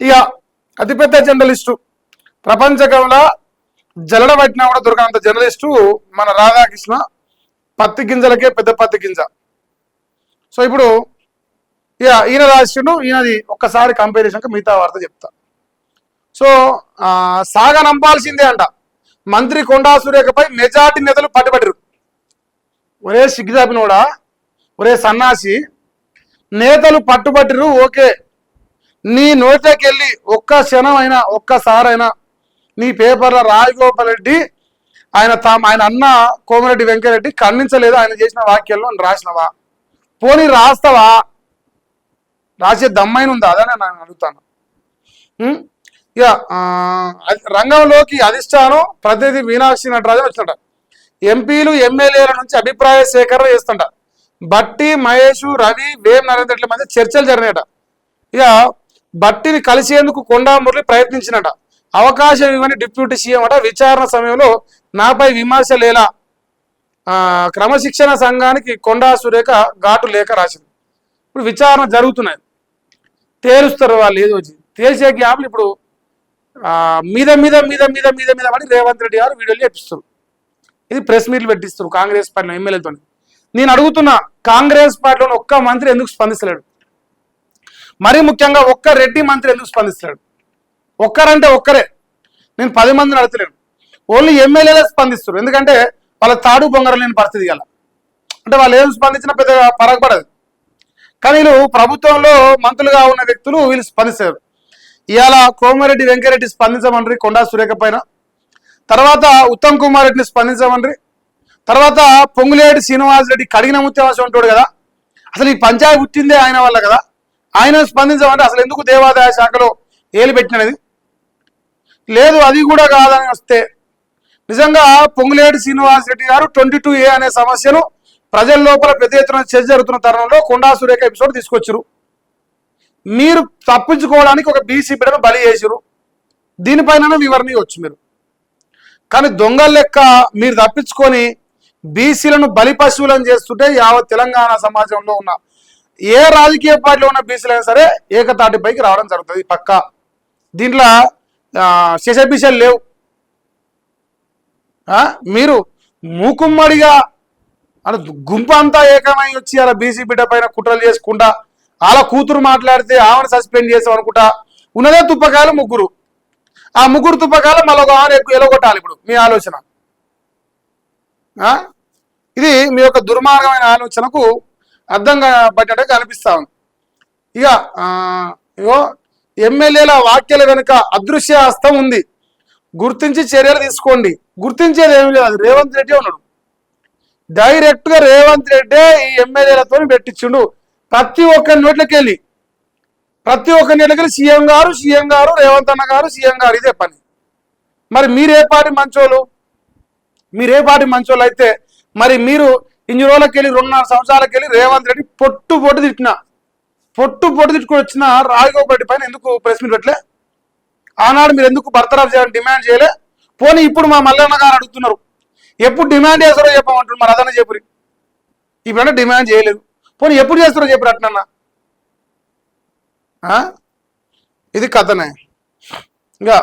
ఇక అతిపెద్ద జర్నలిస్టు ప్రపంచకంలో జలడ పట్టినా కూడా దొరకనంత జర్నలిస్టు మన రాధాకృష్ణ. పత్తి గింజలకే పెద్ద పత్తి గింజ. సో ఇప్పుడు ఇక ఈయన రాసిండు, ఈయనది ఒక్కసారి కంపేర్ చేసాక మిగతా వార్త చెప్తా. సో సాగా నంపాల్సిందే అంట. మంత్రి కొండా సురేఖపై మెజార్టీ నేతలు పట్టుబట్టిరు. ఒరే సిగ్గుదాపినోడా, ఒరే సన్నాసి, నేతలు పట్టుబట్టిరు ఓకే, నీ నోట్లోకి వెళ్ళి ఒక్క క్షణం అయినా ఒక్కసారైనా నీ పేపర్లో రాజగోపాల్ రెడ్డి ఆయన అన్న కోమరెడ్డి వెంకరెడ్డి ఖండించలేదు ఆయన చేసిన వాక్యాల్లో అని రాసినవా? పోనీ రాస్తావా? రాసే దమ్మైన ఉందా? అదే నేను అడుగుతాను. ఇక రంగంలోకి అధిష్టానం ప్రతినిధి మీనాక్షి నటరాజన్ వచ్చినట. ఎంపీలు ఎమ్మెల్యేల నుంచి అభిప్రాయ సేకరణ చేస్తుంట. బట్టి మహేష్ రవి వేం నరేంద్ర రెడ్డి మధ్య చర్చలు జరిగినట. ఇక బట్టిని కలిసేందుకు కొండా మురళి ప్రయత్నించినట. అవకాశం ఇవ్వని డిప్యూటీ సీఎం అట. విచారణ సమయంలో నాపై విమర్శలేలా, క్రమశిక్షణ సంఘానికి కొండా సురేఖ ఘాటు లేఖ రాసింది. ఇప్పుడు విచారణ జరుగుతున్నాయి, తేలుస్తారు వాళ్ళు ఏదో వచ్చి. తేల్చే గ్యాప్లు ఇప్పుడు మీద మీద మీద మీద మీద మీద పడి రేవంత్ రెడ్డి గారు వీడియోలు చేపిస్తారు. ఇది ప్రెస్ మీట్లు పెట్టిస్తారు కాంగ్రెస్ పార్టీలో ఎమ్మెల్యేలతో. నేను అడుగుతున్నా, కాంగ్రెస్ పార్టీలోని ఒక్క మంత్రి ఎందుకు స్పందిస్తలేడు? మరీ ముఖ్యంగా ఒక్క రెడ్డి మంత్రి ఎందుకు స్పందిస్తలేడు? ఒక్కరంటే ఒక్కరే, నేను 10 మందిని అడుగుతలేను. ఓన్లీ ఎమ్మెల్యేలే స్పందిస్తారు. ఎందుకంటే వాళ్ళ తాడు బొంగరం లేని పరిస్థితి గల, అంటే వాళ్ళు ఏం స్పందించినా పెద్దగా పరగపడదు. కానీ వీళ్ళు ప్రభుత్వంలో మంత్రులుగా ఉన్న వ్యక్తులు వీళ్ళు స్పందిస్తారు. ఇవాళ కోమరెడ్డి వెంకరెడ్డి స్పందించమని కొండా సురేఖ పైన, తర్వాత ఉత్తమ్ కుమార్ రెడ్డిని స్పందించమని, తర్వాత పొంగులేటి శ్రీనివాస్ రెడ్డి కడిగిన ముత్యావసం ఉంటాడు కదా, అసలు ఈ పంచాయతీ పుట్టిందే ఆయన వల్ల కదా, ఆయన స్పందించమంటే అసలు ఎందుకు దేవాదాయ శాఖలో ఏలు పెట్టినది లేదు. అది కూడా కాదని వస్తే నిజంగా పొంగులేటి శ్రీనివాస్ రెడ్డి గారు 22A అనే సమస్యను ప్రజల లోపల పెద్ద ఎత్తున చర్చ జరుగుతున్న తరుణంలో కొండా సురేఖ ఎపిసోడ్ తీసుకొచ్చారు. మీరు తప్పించుకోవడానికి ఒక బీసీ బిడ్డను బలి చేసిరు, దీనిపైన వివరణ ఇవ్వచ్చు మీరు. కానీ దొంగల లెక్క మీరు తప్పించుకొని బీసీలను బలి పశువులను చేస్తుంటే యావత్ తెలంగాణ సమాజంలో ఉన్న ఏ రాజకీయ పార్టీలో ఉన్న బీసీలైనా సరే ఏకతాటిపైకి రావడం జరుగుతుంది పక్కా. దీంట్లో శశబిషలు లేవు. మీరు మూకుమ్మడిగా గుంపు అంతా ఏకమై వచ్చి అలా బీసీ బిడ్డ పైన కుట్రలు చేసుకుంటా, అలా కూతురు మాట్లాడితే ఆమెను సస్పెండ్ చేసాం అనుకుంటా. ఉన్నదే తుప్పకాయలు ముగ్గురు, ఆ ముగ్గురు తుప్పకాయలు మళ్ళీ ఒక ఆమె ఎలగొట్టాలి. ఇప్పుడు మీ ఆలోచన ఇది మీ యొక్క దుర్మార్గమైన ఆలోచనకు అర్థంగా పట్టినట్టుగా కనిపిస్తా ఉంది. ఇక ఇగో ఎమ్మెల్యేల వ్యాఖ్యల వెనుక అదృశ్య హస్తం ఉంది, గుర్తించి చర్యలు తీసుకోండి. గుర్తించేది ఏమి లేదు, అది రేవంత్ రెడ్డి ఉన్నాడు. డైరెక్ట్ గా రేవంత్ రెడ్డి ఈ ఎమ్మెల్యేలతో పెట్టించిండు. ప్రతి ఒక్క నోట్లకెళ్ళి సీఎం గారు రేవంత్ అన్న గారు సీఎం గారు, ఇదే పని. మరి మీరే పార్టీ మంచోళ్ళు అయితే మరి మీరు ఇన్ని రోజులకి వెళ్ళి 2.5 సంవత్సరాలకి వెళ్ళి రేవంత్ రెడ్డి పొట్టు తిట్టుకుని వచ్చిన రాజగోపాల్ రెడ్డి పైన ఎందుకు ప్రెస్ మీట్ పెట్టలే? ఆనాడు మీరు ఎందుకు బర్తరఫ్ చేయాలని డిమాండ్ చేయలే? పోనీ ఇప్పుడు మా మల్లన్న గారు అడుగుతున్నారు, ఎప్పుడు డిమాండ్ చేస్తారో చెప్పమంటున్నారు. మరి అదన్నా చెప్పురి, ఇప్పుడంటే డిమాండ్ చేయలేదు. పోనీ ఎప్పుడు చేస్తారో చెప్పరు అట్లన్నా. ఇది కథనే. ఇంకా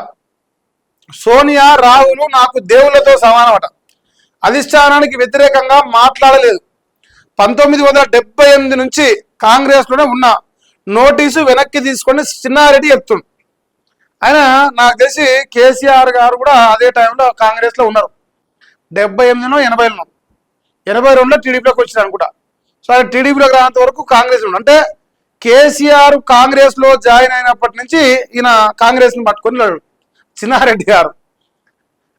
సోనియా రాహుల్ నాకు దేవుళ్లతో సమానమట. అధిష్టానానికి వ్యతిరేకంగా మాట్లాడలేదు. 1978 నుంచి కాంగ్రెస్ లోనే ఉన్న నోటీసు వెనక్కి తీసుకొని చిన్నారెడ్డి చెప్తుండు. ఆయన నాకు తెలిసి కేసీఆర్ గారు కూడా అదే టైంలో కాంగ్రెస్ లో ఉన్నారు. 78లో 80లో 82లో టీడీపీలోకి వచ్చింది అనుకుంటా. సో ఆయన టీడీపీలోకి రానంత వరకు కాంగ్రెస్ ఉండు. అంటే కేసీఆర్ కాంగ్రెస్ లో జాయిన్ అయినప్పటి నుంచి ఈయన కాంగ్రెస్ ని పట్టుకొని చిన్నారెడ్డి గారు.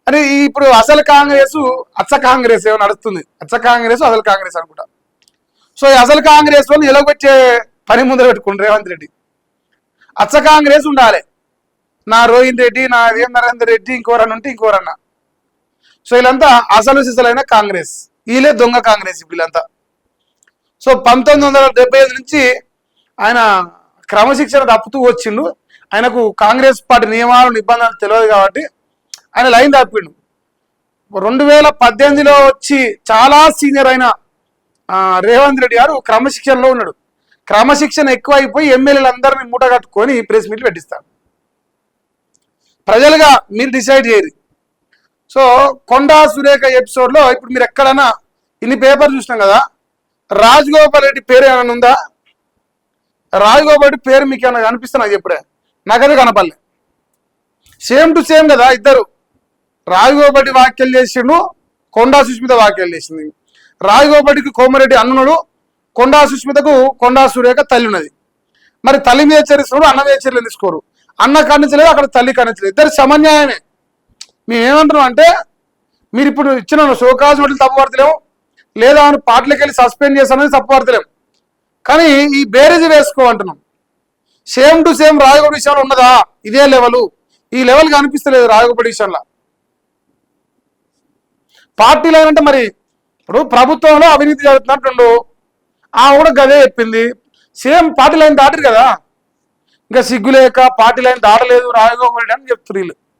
అని ఇప్పుడు అసలు కాంగ్రెస్ అచ్చ కాంగ్రెస్ ఏమో నడుస్తుంది, అచ్చ కాంగ్రెస్ అసలు కాంగ్రెస్ అనుకుంటా. సో ఈ అసలు కాంగ్రెస్ లో నిలబెట్టే పని ముందర పెట్టుకుంటారు రేవంత్ రెడ్డి. అచ్చ కాంగ్రెస్ ఉండాలి, నా రోహిన్ రెడ్డి, నా వేం నరేందర్ రెడ్డి, ఇంకోరన్న ఉంటే ఇంకోరన్న. సో వీళ్ళంతా అసలు సిసలైన కాంగ్రెస్, వీళ్ళే దొంగ కాంగ్రెస్ వీళ్ళంతా. సో 1975 నుంచి ఆయన క్రమశిక్షణ తప్పుతూ వచ్చిండు. ఆయనకు కాంగ్రెస్ పార్టీ నియమాలు నిబంధనలు తెలియదు కాబట్టి ఆయన లైన్ తప్పిండు. 2018లో వచ్చి చాలా సీనియర్ అయిన రేవంత్ రెడ్డి గారు క్రమశిక్షణలో ఉన్నాడు. క్రమశిక్షణ ఎక్కువ అయిపోయి ఎమ్మెల్యేలందరినీ మూట కట్టుకొని ప్రెస్ మీట్లు పెట్టిస్తాడు. ప్రజలుగా మీరు డిసైడ్ చేయరు. సో కొండా సురేఖ ఎపిసోడ్లో ఇప్పుడు మీరు ఎక్కడైనా ఇన్ని పేపర్ చూసినాం కదా, రాజగోపాల్ రెడ్డి పేరు ఏమైనా ఉందా? రాజగోపాల్ రెడ్డి పేరు మీకు ఏమైనా కనిపిస్తే నాకు ఎప్పుడే, నాకదే కనపడలే. సేమ్ టు సేమ్ కదా ఇద్దరు. రాజగోపాల్ రెడ్డి వ్యాఖ్యలు చేసిండు, కొండా సుస్మిత వ్యాఖ్యలు చేసింది. రాజగోపాల్ రెడ్డికి కోమరెడ్డి అన్నుడు, కొండా సుస్మితకు కొండా సురేఖ తల్లి ఉన్నది. మరి తల్లి మీద చరిస్తున్నారు, అన్న మీద చర్యలు తీసుకోరు. అన్న ఖండించలేదు, అక్కడ తల్లి ఖండించలేదు, ఇద్దరు సమన్యాయమే. మేము ఏమంటున్నాం అంటే, మీరు ఇప్పుడు ఇచ్చిన షోకాజ్ నోటీసులు తప్పుపడతలేము, లేదా ఆయన పార్టీలకు వెళ్ళి సస్పెండ్ చేస్తామని తప్పుపడతలేము, కానీ ఈ బేరేజ్ వేసుకోమంటున్నాం. సేమ్ టు సేమ్ రాజగోపాల్ విషయంలో ఉన్నదా ఇదే లెవెల్? ఈ లెవెల్ కనిపిస్తలేదు రాజగోపాల్ విషయంలో. పార్టీలు అంటే మరి ఇప్పుడు ప్రభుత్వంలో అవినీతి జరుగుతున్నట్టు ఆమె కూడా గదే చెప్పింది. సేమ్ పార్టీ లైన్ దాటరు కదా, ఇంకా సిగ్గులేక పార్టీ లైన్ దాటలేదు రాజగోపాల్ రెడ్డి అని చెప్తున్నారు వీళ్ళు.